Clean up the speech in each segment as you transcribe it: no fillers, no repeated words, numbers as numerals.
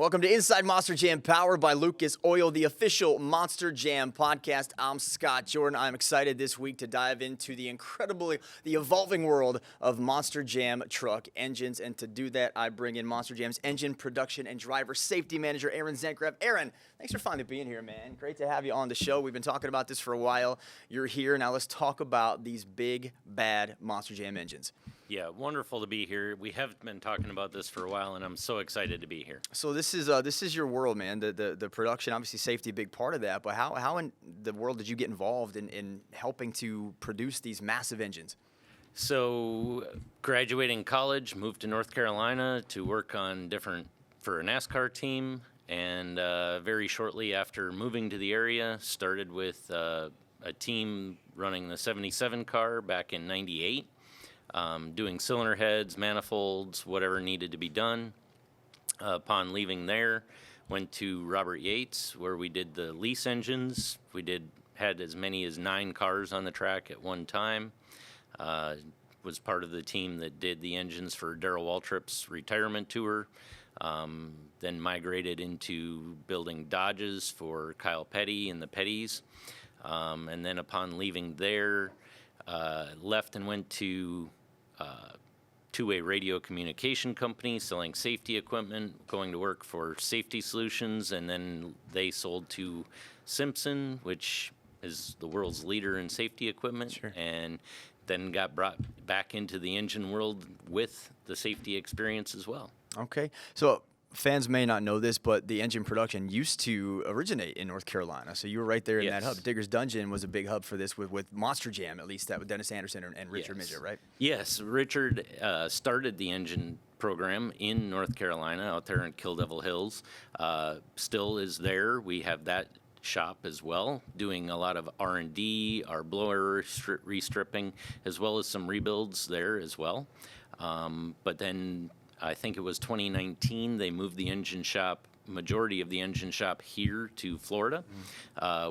Welcome to Inside Monster Jam, powered by Lucas Oil, the official Monster Jam podcast. I'm Scott Jordan. I'm excited this week to dive into the evolving world of Monster Jam truck engines. And to do that, I bring in Monster Jam's engine production and driver safety manager, Aaron Zentgraf. Aaron, thanks for finally being here, man. Great to have you on the show. We've been talking about this for a while. You're here. Now let's talk about these big, bad Monster Jam engines. Yeah, wonderful to be here. We have been talking about this for a while, and I'm so excited to be here. So this is your world, man. The production, obviously safety, a big part of that. But how in the world did you get involved in helping to produce these massive engines? So graduating college, moved to North Carolina to work on for a NASCAR team, and very shortly after moving to the area, started with a team running the 77 car back in '98. Doing cylinder heads, manifolds, whatever needed to be done. Upon leaving there, went to Robert Yates, where we did the lease engines. We had as many as 9 cars on the track at one time. Was part of the team that did the engines for Darrell Waltrip's retirement tour. Then migrated into building Dodges for Kyle Petty and the Pettys. And then upon leaving there, left and went to a radio communication company selling safety equipment, going to work for Safety Solutions, and then they sold to Simpson, which is the world's leader in safety equipment. Sure. And then got brought back into the engine world with the safety experience as well. Okay, so fans may not know this, but the engine production used to originate in North Carolina. So you were right there in that hub. Digger's Dungeon was a big hub for this with Monster Jam, at least that with Dennis Anderson and Richard Midget, right? Yes, Richard started the engine program in North Carolina out there in Kill Devil Hills. Still is there. We have that shop as well, doing a lot of R&D, our blower restripping, as well as some rebuilds there as well. But then I think it was 2019, they moved the engine shop, majority of the engine shop here to Florida,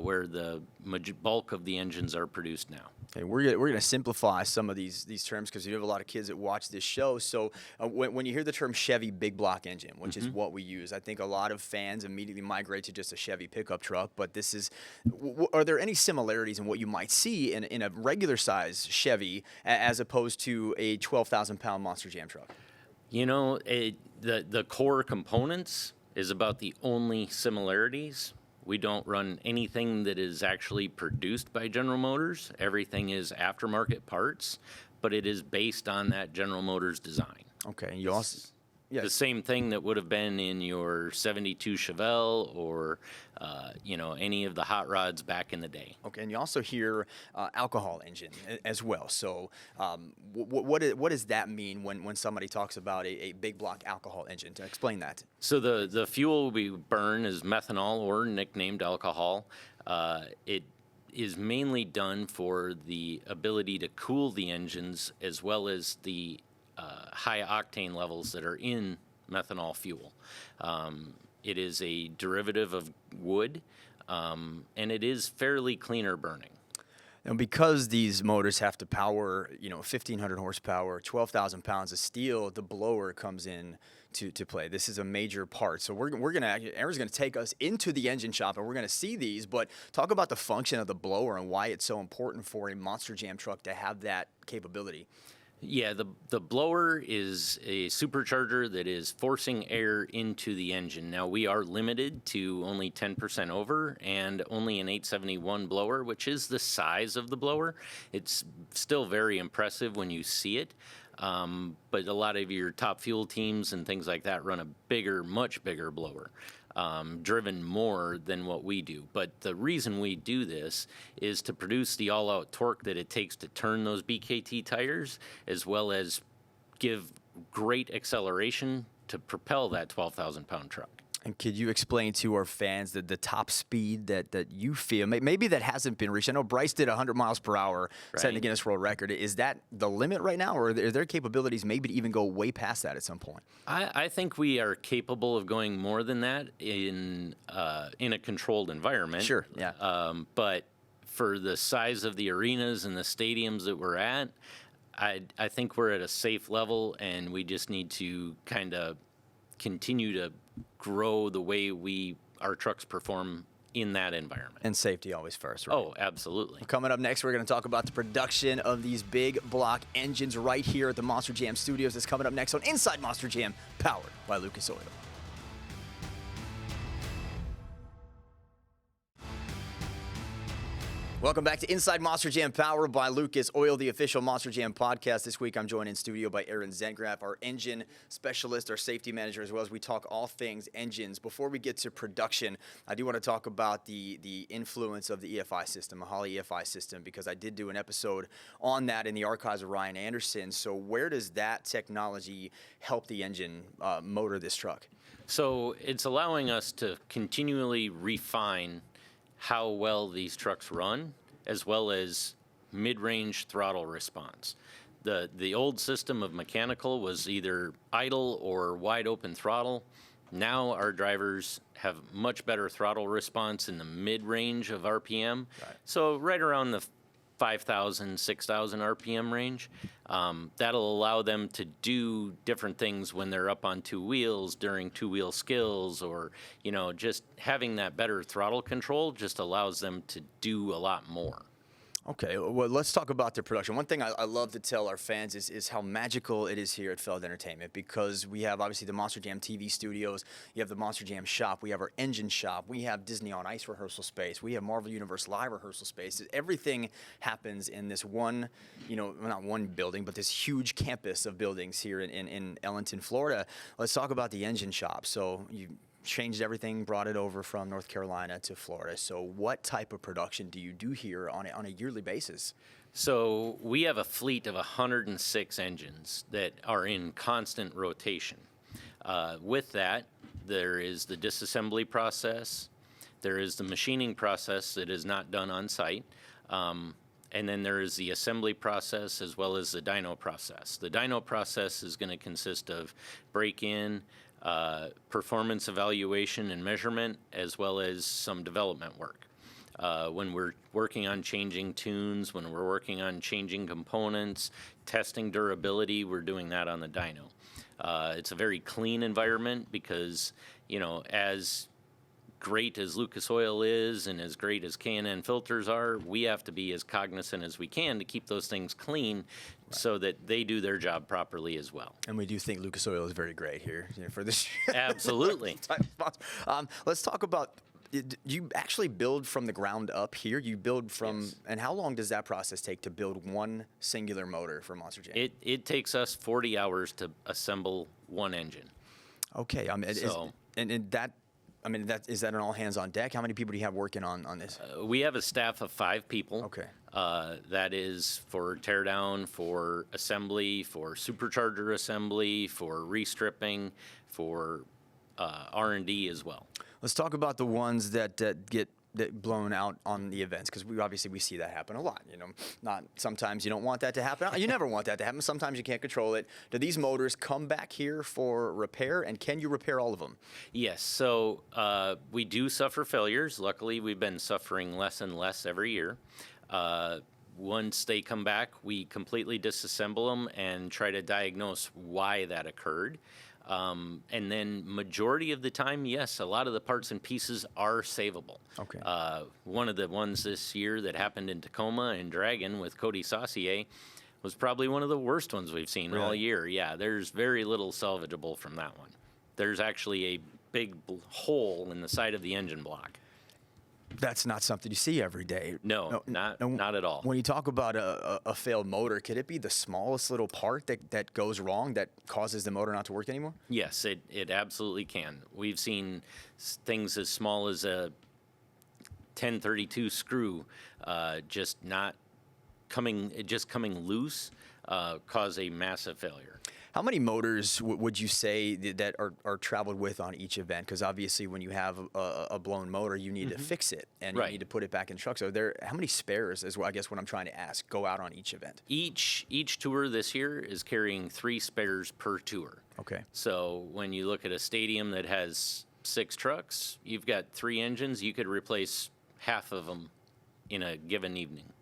where the bulk of the engines are produced now. Okay, we're gonna simplify some of these terms because you have a lot of kids that watch this show. So when you hear the term Chevy big block engine, which is what we use, I think a lot of fans immediately migrate to just a Chevy pickup truck. But this is, are there any similarities in what you might see in a regular size Chevy as opposed to a 12,000-pound Monster Jam truck? You know, the core components is about the only similarities. We don't run anything that is actually produced by General Motors. Everything is aftermarket parts, but it is based on that General Motors design. Okay, you also... Yes. The same thing that would have been in your 72 Chevelle or, any of the hot rods back in the day. Okay, and you also hear alcohol engine as well. So what does that mean when somebody talks about a big block alcohol engine? To explain that. So the fuel we burn is methanol, or nicknamed alcohol. It is mainly done for the ability to cool the engines as well as the high octane levels that are in methanol fuel. It is a derivative of wood, and it is fairly cleaner burning. Now, because these motors have to power, 1,500 horsepower, 12,000 pounds of steel, the blower comes in to play. This is a major part. So Aaron's gonna take us into the engine shop, and we're gonna see these. But talk about the function of the blower and why it's so important for a Monster Jam truck to have that capability. Yeah, the blower is a supercharger that is forcing air into the engine. Now, we are limited to only 10% over and only an 871 blower, which is the size of the blower. It's still very impressive when you see it, but a lot of your top fuel teams and things like that run a much bigger blower. Driven more than what we do. But the reason we do this is to produce the all-out torque that it takes to turn those BKT tires, as well as give great acceleration to propel that 12,000-pound truck. And could you explain to our fans the top speed that you feel, maybe that hasn't been reached? I know Bryce did 100 miles per hour, setting the Guinness World Record. Is that the limit right now, or are there capabilities maybe to even go way past that at some point? I think we are capable of going more than that in a controlled environment. Sure, yeah. But for the size of the arenas and the stadiums that we're at, I think we're at a safe level, and we just need to kind of continue to grow the way our trucks perform in that environment. And safety always first, right? Oh, absolutely. Coming up next, we're going to talk about the production of these big block engines right here at the Monster Jam Studios. That's coming up next on Inside Monster Jam, powered by Lucas Oil. Welcome back to Inside Monster Jam, powered by Lucas Oil, the official Monster Jam podcast. This week, I'm joined in studio by Aaron Zentgraf, our engine specialist, our safety manager, as well as we talk all things engines. Before we get to production, I do want to talk about the influence of the EFI system, a Holley EFI system, because I did do an episode on that in the archives of Ryan Anderson. So where does that technology help the engine motor this truck? So it's allowing us to continually refine how well these trucks run, as well as mid-range throttle response. The old system of mechanical was either idle or wide open throttle. Now our drivers have much better throttle response in the mid-range of RPM. Right. So right around the 5,000, 6,000 RPM range. That'll allow them to do different things when they're up on two wheels during two-wheel skills, or, just having that better throttle control just allows them to do a lot more. Okay, well, let's talk about the production. One thing I love to tell our fans is how magical it is here at Feld Entertainment, because we have obviously the Monster Jam TV studios, you have the Monster Jam shop, we have our engine shop, we have Disney on Ice rehearsal space, we have Marvel Universe Live rehearsal space. Everything happens in this one, not one building, but this huge campus of buildings here in Ellenton, Florida. Let's talk about the engine shop. So you changed everything, brought it over from North Carolina to Florida. So what type of production do you do here on a yearly basis? So we have a fleet of 106 engines that are in constant rotation. With that, there is the disassembly process, there is the machining process that is not done on site, and then there is the assembly process as well as the dyno process. The dyno process is going to consist of break-in, performance evaluation and measurement, as well as some development work. When we're working on changing tunes, when we're working on changing components, testing durability, we're doing that on the dyno. It's a very clean environment because, as great as Lucas Oil is and as great as K&N filters are, we have to be as cognizant as we can to keep those things clean, right, so that they do their job properly as well. And we do think Lucas Oil is very great here for this. Absolutely. Let's talk about, you actually build from the ground up here? You build from, yes. And how long does that process take to build one singular motor for Monster Jam? It takes us 40 hours to assemble one engine. Okay. Is that an all hands on deck? How many people do you have working on this? We have a staff of 5 people. Okay. That is for teardown, for assembly, for supercharger assembly, for restripping, for R&D as well. Let's talk about the ones that get blown out on the events, because we see that happen a lot. Not sometimes you don't want that to happen. You never want that to happen. Sometimes you can't control it. Do these motors come back here for repair, and can you repair all of them? Yes. So we do suffer failures. Luckily, we've been suffering less and less every year. Once they come back, we completely disassemble them and try to diagnose why that occurred. And then majority of the time, yes, a lot of the parts and pieces are savable. Okay. One of the ones this year that happened in Tacoma and Dragon with Cody Saucier was probably one of the worst ones we've seen all year. Yeah, there's very little salvageable from that one. There's actually a big hole in the side of the engine block. That's not something you see every day. No, not at all. When you talk about a failed motor, could it be the smallest little part that goes wrong that causes the motor not to work anymore? Yes, it absolutely can. We've seen things as small as a 1032 screw just coming loose, cause a massive failure. How many motors would you say that are traveled with on each event? Because obviously when you have a blown motor, you need to fix it, and you need to put it back in the truck. So how many spares is I guess what I'm trying to ask, go out on each event? Each tour this year is carrying 3 spares per tour. Okay. So when you look at a stadium that has 6 trucks, you've got 3 engines, you could replace half of them in a given evening.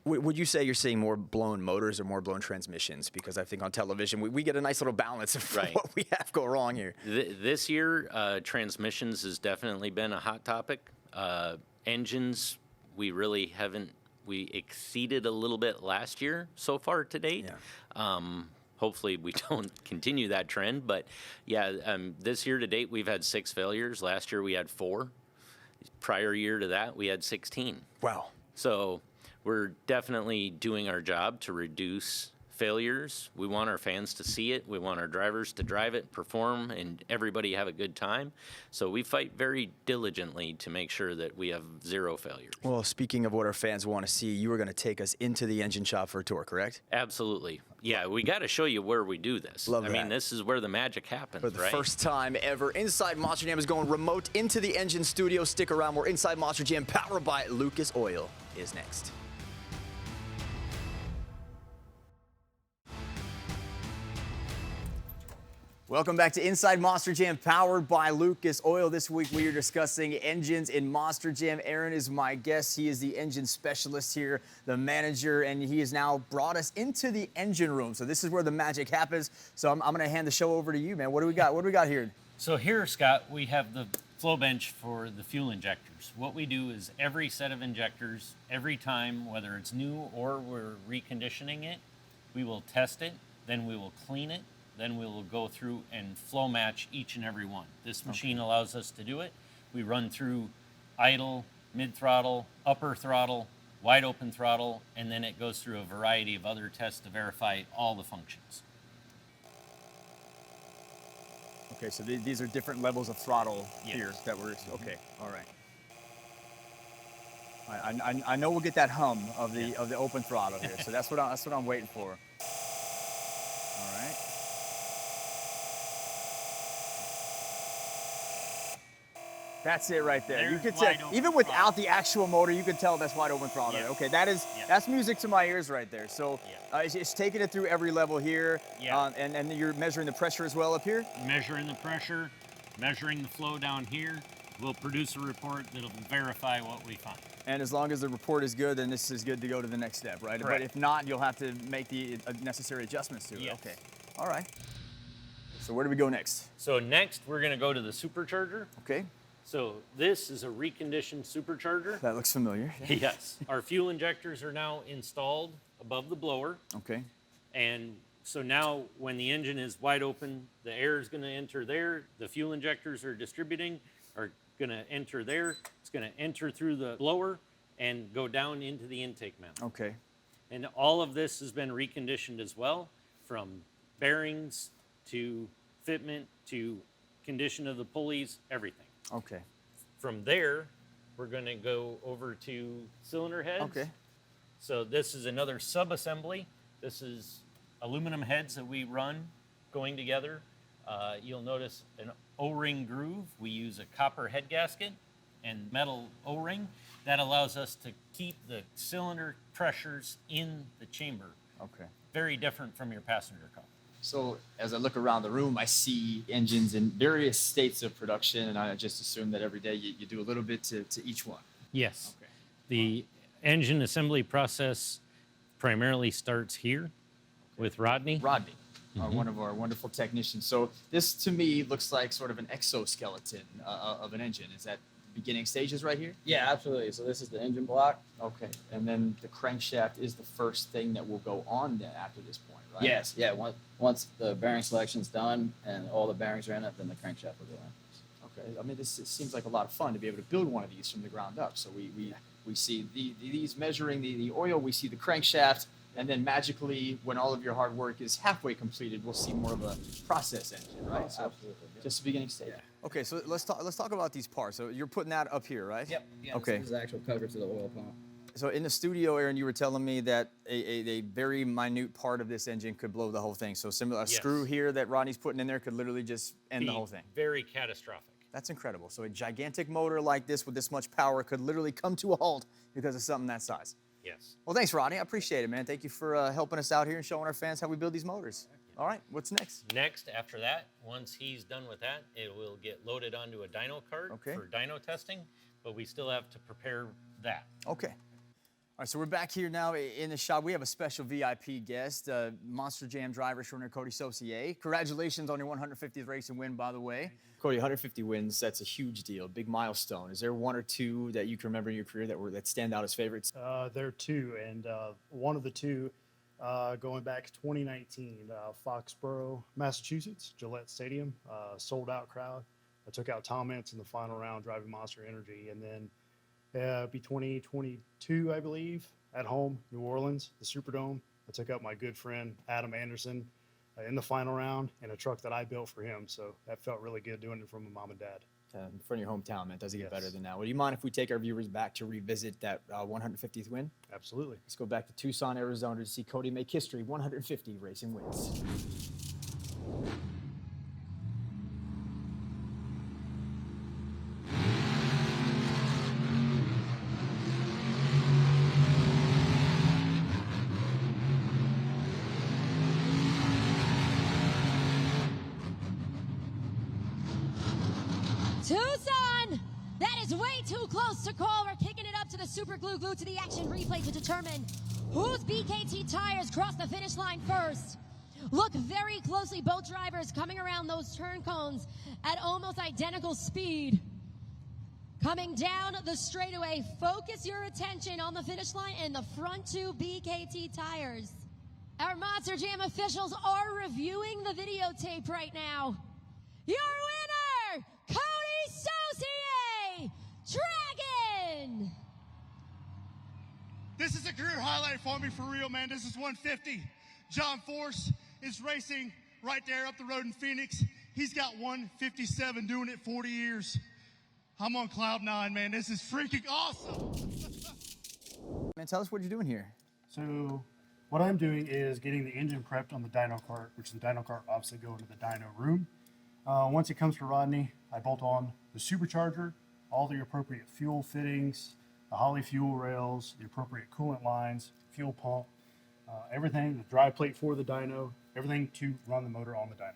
Would you say you're seeing more blown motors or more blown transmissions? Because I think on television we get a nice little balance of Right. what we have go wrong here. This year, transmissions has definitely been a hot topic. Engines, we really haven't. We exceeded a little bit last year so far to date. Yeah. Hopefully we don't continue that trend. But yeah, this year to date we've had 6 failures. Last year we had 4. Prior year to that we had 16. Wow. So we're definitely doing our job to reduce failures. We want our fans to see it. We want our drivers to drive it, perform, and everybody have a good time. So we fight very diligently to make sure that we have 0 failures. Well, speaking of what our fans want to see, you were going to take us into the engine shop for a tour, correct? Absolutely. Yeah, we got to show you where we do this. Love I mean, that. this is where the magic happens, For the right? first time ever, Inside Monster Jam is going remote into the engine studio. Stick around. We're Inside Monster Jam, powered by Lucas Oil, is next. Welcome back to Inside Monster Jam, powered by Lucas Oil. This week we are discussing engines in Monster Jam. Aaron is my guest. He is the engine specialist here, the manager, and he has now brought us into the engine room. So this is where the magic happens. So I'm going to hand the show over to you, man. What do we got? What do we got here? So here, Scott, we have the flow bench for the fuel injectors. What we do is every set of injectors, every time, whether it's new or we're reconditioning it, we will test it, then we will clean it, then we will go through and flow match each and every one. This machine allows us to do it. We run through idle, mid-throttle, upper throttle, wide open throttle, and then it goes through a variety of other tests to verify all the functions. Okay, so these are different levels of throttle Yes. here that we're, okay, all right. I know we'll get that hum of the open throttle here, so that's what I'm waiting for. All right. That's it right there. You There's could tell, wide open even without throttle. the actual motor, you could tell that's wide open throttle. Yeah. Okay, that's music to my ears right there. So Yeah. it's taking it through every level here, Yeah. and you're measuring the pressure as well up here. Measuring the pressure, measuring the flow down here. We'll produce a report that'll verify what we find. And as long as the report is good, then this is good to go to the next step, right? Correct. But if not, you'll have to make the necessary adjustments to it. Yes. Okay. All right. So where do we go next? So next, we're gonna go to the supercharger. Okay. So this is a reconditioned supercharger. That looks familiar. Yes. Our fuel injectors are now installed above the blower. Okay. And so now when the engine is wide open, the air is gonna enter there. The fuel injectors are gonna enter there. It's gonna enter through the blower and go down into the intake mount. Okay. And all of this has been reconditioned as well, from bearings to fitment to condition of the pulleys, everything. Okay. From there, we're going to go over to cylinder heads. Okay. So this is another sub-assembly. This is aluminum heads that we run going together. You'll notice an O-ring groove. We use a copper head gasket and metal O-ring. That allows us to keep the cylinder pressures in the chamber. Okay. Very different from your passenger car. So as I look around the room, I see engines in various states of production, and I just assume that every day you do a little bit to each one. Yes. Okay. The engine assembly process primarily starts here with Rodney. Rodney, one of our wonderful technicians. So this to me looks like sort of an exoskeleton of an engine. Is that the beginning stages right here? Yeah, absolutely. So this is the engine block. Okay. And then the crankshaft is the first thing that will go on then after this point, right? Yes, yeah. Once the bearing selection's done and all the bearings are in it, then the crankshaft will go in. Okay. I mean, it seems like a lot of fun to be able to build one of these from the ground up. So we see these measuring the oil, we see the crankshaft, and then magically, when all of your hard work is halfway completed, we'll see more of a process engine, right? Oh, So absolutely. just the beginning stage. Okay. So let's talk about these parts. So you're putting that up here, right? Yep. Yeah, Okay. This is the actual cover to the oil pump. So in the studio, Aaron, you were telling me that a very minute part of this engine could blow the whole thing. So similar, a Yes. screw here that Rodney's putting in there could literally just end the Be whole thing. Very catastrophic. That's incredible. So a gigantic motor like this with this much power could literally come to a halt because of something that size. Yes. Well, thanks, Rodney. I appreciate it, man. Thank you for helping us out here and showing our fans how we build these motors. All right, what's next? Next, after that, once he's done with that, it will get loaded onto a dyno cart Okay. for dyno testing, but we still have to prepare that. Okay. All right, so we're back here now in the shop. We have a special VIP guest, Monster Jam driver extraordinaire Cody Saucier. Congratulations on your 150th race and win, by the way. Cody, 150 wins, that's a huge deal, big milestone. Is there one or two that you can remember in your career that stand out as favorites? There are two, and one of the two, going back to 2019, Foxborough, Massachusetts, Gillette Stadium, sold out crowd. I took out Tom Ince in the final round driving Monster Energy, and then be 2022, I believe, at home, New Orleans, the Superdome. I took out my good friend Adam Anderson in the final round in a truck that I built for him. So that felt really good doing it from my mom and dad. In front of your hometown, man, does it get Yes. better than that? Would you mind if we take our viewers back to revisit that 150th win? Absolutely. Let's go back to Tucson, Arizona to see Cody make history, 150 racing wins. Tucson! That is way too close to call. We're kicking it up to the super glue to the action replay to determine whose BKT tires cross the finish line first. Look very closely, both drivers coming around those turn cones at almost identical speed. Coming down the straightaway, focus your attention on the finish line and the front two BKT tires. Our Monster Jam officials are reviewing the videotape right now. Your winner, Cody Saucier, Dragon! This is a career highlight for me, for real, man. This is 150. John Force is racing right there up the road in Phoenix. He's got 157, doing it 40 years. I'm on cloud nine, man. This is freaking awesome. Man, tell us what you're doing here. So what I'm doing is getting the engine prepped on the dyno cart, which the dyno cart obviously go into the dyno room. Once it comes to Rodney, I bolt on the supercharger, all the appropriate fuel fittings, the Holly fuel rails, the appropriate coolant lines, fuel pump, everything, the dry plate for the dyno, everything to run the motor on the dyno.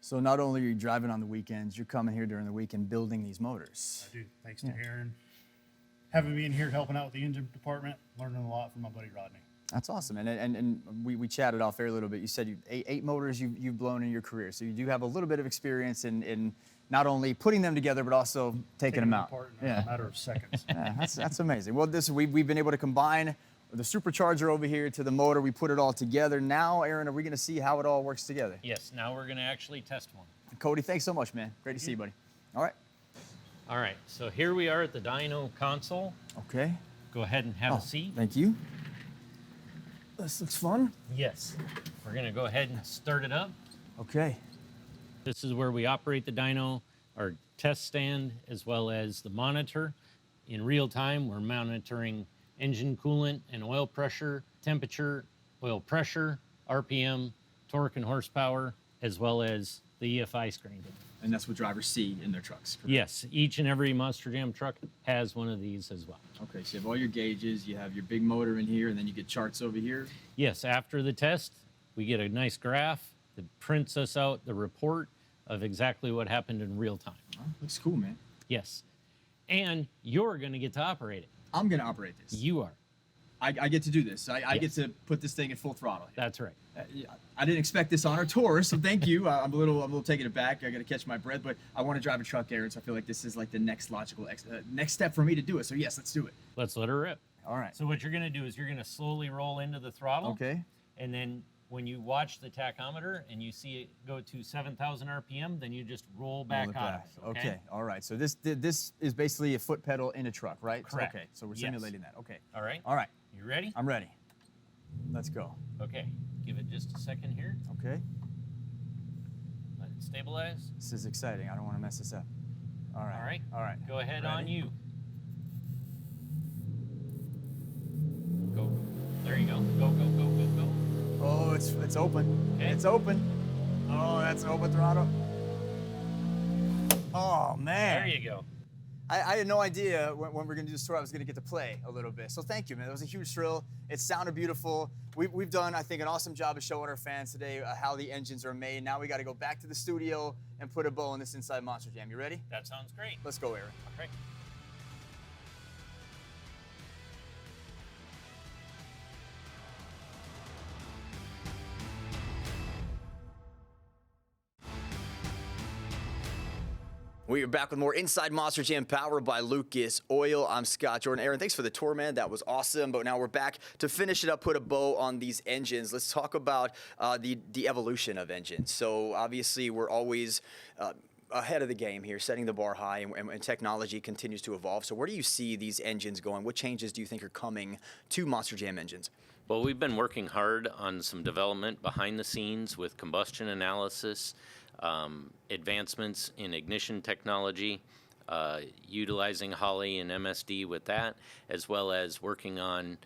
So not only are you driving on the weekends, you're coming here during the week and building these motors. I do, thanks to Aaron. Having me in here helping out with the engine department, learning a lot from my buddy Rodney. That's awesome. And we chatted off air a little bit. You said eight motors you've blown in your career. So you do have a little bit of experience in not only putting them together, but also taking them out. Apart in a matter of seconds. Yeah, that's amazing. Well, we've been able to combine the supercharger over here to the motor. We put it all together. Now, Aaron, are we going to see how it all works together? Yes, now we're going to actually test one. Cody, thanks so much, man. Great to see you, buddy. All right. All right, so here we are at the dyno console. Okay. Go ahead and have a seat. Thank you. This looks fun. Yes. We're going to go ahead and start it up. Okay. This is where we operate the dyno, our test stand, as well as the monitor. In real time, we're monitoring engine coolant and oil pressure, temperature, oil pressure, RPM, torque and horsepower, as well as the EFI screen. And that's what drivers see in their trucks. Correct? Yes, each and every Monster Jam truck has one of these as well. Okay, so you have all your gauges, you have your big motor in here, and then you get charts over here. Yes, after the test, we get a nice graph that prints us out the report of exactly what happened in real time. Oh, looks cool, man. Yes. And you're going to get to operate it. I'm going to operate this. You are. I get to do this. I Yes. get to put this thing in full throttle. That's right. I didn't expect this on our tour, so thank you. I'm a little taken aback. I got to catch my breath, but I want to drive a truck, Aaron, so I feel like this is like the next logical next step for me to do it. So yes, let's do it. Let's let her rip. All right. So what you're going to do is you're going to slowly roll into the throttle. Okay. And then when you watch the tachometer and you see it go to 7,000 RPM, then you just roll back Roll it out back. of it. Okay. All right. So this is basically a foot pedal in a truck, right? Correct. Okay. So we're Yes. simulating that. Okay. All right. All right. You ready? I'm ready. Let's go. Okay. Give it just a second here. Okay. Let it stabilize. This is exciting. I don't want to mess this up. All right. All right. All right. Go ahead on Ready? you. Go. There you go. Go, go, go, go, go. Oh, it's open. Okay. It's open. Oh, that's open throttle. Oh man. There you go. I had no idea when we were going to do this tour I was going to get to play a little bit. So thank you, man. It was a huge thrill. It sounded beautiful. We've done, I think, an awesome job of showing our fans today how the engines are made. Now we got to go back to the studio and put a bow on this inside Monster Jam. You ready? That sounds great. Let's go, Aaron. Okay. We are back with more Inside Monster Jam powered by Lucas Oil. I'm Scott Jordan. Aaron, thanks for the tour, man. That was awesome. But now we're back to finish it up, put a bow on these engines. Let's talk about the evolution of engines. So obviously we're always ahead of the game here, setting the bar high, and technology continues to evolve. So where do you see these engines going? What changes do you think are coming to Monster Jam engines? Well, we've been working hard on some development behind the scenes with combustion analysis, advancements in ignition technology, utilizing Holley and MSD with that, as well as working on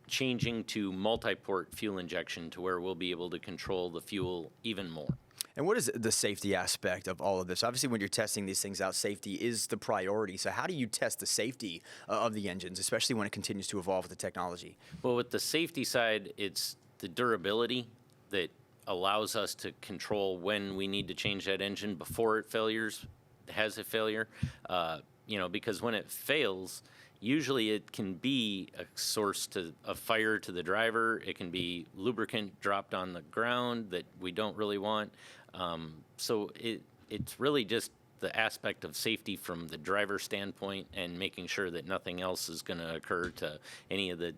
changing to multi-port fuel injection to where we'll be able to control the fuel even more. And what is the safety aspect of all of this? Obviously, when you're testing these things out, safety is the priority. So how do you test the safety of the engines, especially when it continues to evolve with the technology? Well, with the safety side, it's the durability that allows us to control when we need to change that engine before it has a failure. Because when it fails, usually it can be a source of fire to the driver. It can be lubricant dropped on the ground that we don't really want. So it's really just the aspect of safety from the driver standpoint and making sure that nothing else is going to occur to any of the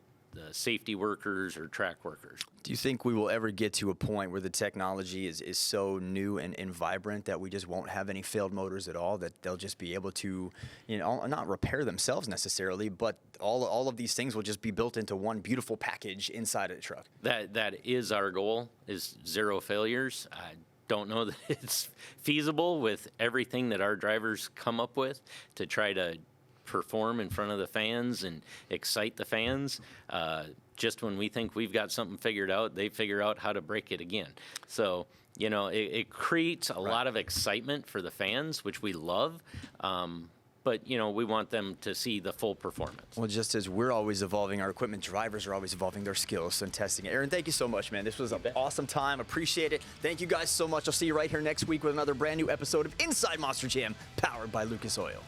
safety workers or track workers. Do you think we will ever get to a point where the technology is so new and vibrant that we just won't have any failed motors at all, that they'll just be able to, not repair themselves necessarily, but all of these things will just be built into one beautiful package inside of the truck? That is our goal, is zero failures. I don't know that it's feasible with everything that our drivers come up with to try to perform in front of the fans and excite the fans. Just when we think we've got something figured out, they figure out how to break it again. So, it creates a lot of excitement for the fans, which we love. But, we want them to see the full performance. Well, just as we're always evolving our equipment, drivers are always evolving their skills and testing it. Aaron, thank you so much, man. This was an awesome time. Appreciate it. Thank you guys so much. I'll see you right here next week with another brand new episode of Inside Monster Jam, powered by Lucas Oil.